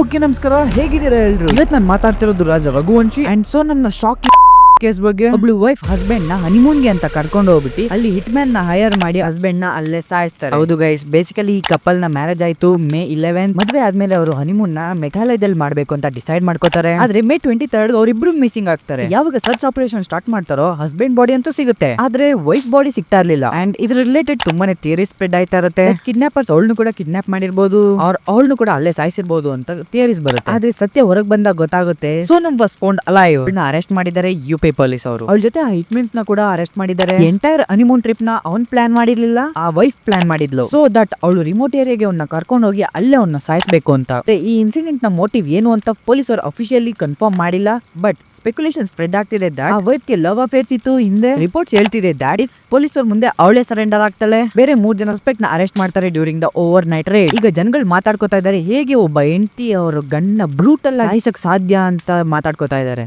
Okay ನಮಸ್ಕಾರ, ಹೇಗಿದ್ದೀರಾ ಎಲ್ರು? ಇವತ್ತು ನಾನು ಮಾತಾಡ್ತಿರೋದು ರಾಜ ರಘುವಂಶಿ. ಅಂಡ್ ಸೊ ನನ್ನ ಶಾಕ್ ಕೇಸ್ ಬಗ್ಗೆ ಒಬ್ಳು ವೈಫ್ ಹಸ್ಬೆಂಡ್ ನ ಹನಿಮೂನ್ಗೆ ಅಂತ ಕರ್ಕೊಂಡು ಹೋಗ್ಬಿಟ್ಟು ಅಲ್ಲಿ ಹಿಟ್ ಮ್ಯಾನ್ ನ ಹೈರ್ ಮಾಡಿ ಹಸ್ಬೆಂಡ್ ನ ಅಲ್ಲೇ ಸಾಯಿಸ್ತಾರೆ. ಹೌದು ಗೈಸ್, ಬೇಸಿಕಲಿ ಈ ಕಪಲ್ ನ ಮ್ಯಾರೇಜ್ ಆಯ್ತು May 11. ಮದ್ವೆ ಆದ್ಮೇಲೆ ಅವರು ಹನಿಮೂನ್ ನ ಮೇಘಾಲಯದಲ್ಲಿ ಮಾಡ್ಬೇಕು ಅಂತ ಡಿಸೈಡ್ ಮಾಡ್ಕೋತಾರೆ. ಆದ್ರೆ May 23 ಅವರಿಬ್ರು ಮಿಸ್ಸಿಂಗ್ ಆಗ್ತಾರೆ. ಯಾವಾಗ ಸರ್ಚ್ ಆಪರೇಷನ್ ಸ್ಟಾರ್ಟ್ ಮಾಡ್ತಾರೋ ಹಸ್ಬೆಂಡ್ ಬಾಡಿ ಅಂತೂ ಸಿಗುತ್ತೆ, ಆದ್ರೆ ವೈಫ್ ಬಾಡಿ ಸಿಗ್ತಾ ಇರ್ಲಿಲ್ಲ. ಅಂಡ್ ಇದ್ರ ರಿಲೇಟೆಡ್ ತುಂಬಾನೇ ಥಿಯರಿ ಸ್ಪ್ರೆಡ್ ಆಯ್ತಾ ಇರುತ್ತೆ. ಕಿಡ್ನಾಪರ್ಸ್ ಅವಳನ್ನು ಕೂಡ ಕಿಡ್ನಾಪ್ ಮಾಡಿರ್ಬೋದು, ಅವಳನ್ನು ಕೂಡ ಅಲ್ಲೇ ಸಾಯಿಸಿರ್ಬೋದು ಅಂತ ಥಿಯರೀಸ್ ಬರುತ್ತೆ. ಆದ್ರೆ ಸತ್ಯ ಹೊರಗ್ ಬಂದಾಗ ಗೊತ್ತಾಗುತ್ತೆ Sonam was found alive. Arrest ಮಾಡಿದ್ದಾರೆ UP ಪೊಲೀಸ್ ಅವರು. ಅವಳ ಜೊತೆ ಆ ಹಿಟ್ಮೆನ್ಸ್ ನ ಕೂಡ ಅರೆಸ್ಟ್ ಮಾಡಿದ್ದಾರೆ. ಎಂಟೈರ್ ಹನಿಮೂನ್ ಟ್ರಿಪ್ ನ ಅವನ್ ಪ್ಲಾನ್ ಮಾಡಿರ್ಲಿಲ್ಲ, ಆ ವೈಫ್ ಪ್ಲಾನ್ ಮಾಡಿದ್ಲು. ಸೊ ದಟ್ ಅವಳು ರಿಮೋಟ್ ಏರಿಯಾಗೆ ಅವನ್ನ ಕರ್ಕೊಂಡು ಹೋಗಿ ಅಲ್ಲೇ ಅವನ್ನ ಸಾಯಿಸಬೇಕು ಅಂತ. ಈ ಇನ್ಸಿಡೆಂಟ್ ನ ಮೋಟಿವ್ ಏನು ಅಂತ ಪೊಲೀಸ್ ಅವರು ಅಫಿಷಿಯಲಿ ಕನ್ಫರ್ಮ್ ಮಾಡಿಲ್ಲ, ಬಟ್ ಸ್ಪೆಕ್ಯುಲೇಷನ್ ಸ್ಪ್ರೆಡ್ ಆಗ್ತಿದೆ ದಟ್ ಆ ವೈಫ್ ಗೆ ಲವ್ ಅಫೇರ್ಸ್ ಇತ್ತು ಹಿಂದೆ. ರಿಪೋರ್ಟ್ಸ್ ಹೇಳ್ತಿದೆ ದಟ್ ಇಫ್ ಪೊಲೀಸ್ ಅವ್ರ ಮುಂದೆ ಅವಳೇ ಸರೆಂಡರ್ ಆಗ್ತಾಳೆ. ಬೇರೆ 3 ಜನ ಸಸ್ಪೆಕ್ಟ್ ನ ಅರೆಸ್ಟ್ ಮಾಡ್ತಾರೆ during the overnight raid. ಈಗ ಜನಗಳು ಮಾತಾಡ್ಕೋತಾ ಇದ್ದಾರೆ ಹೇಗೆ ಒಬ್ಬ ಹೆಂಡತಿ ಅವರು ಗಂಡನ ಬ್ರೂಟಲ್ ಆಗಿ ಸಾಯಿಸಕ್ ಸಾಧ್ಯ ಅಂತ ಮಾತಾಡ್ಕೋತಾ ಇದ್ದಾರೆ.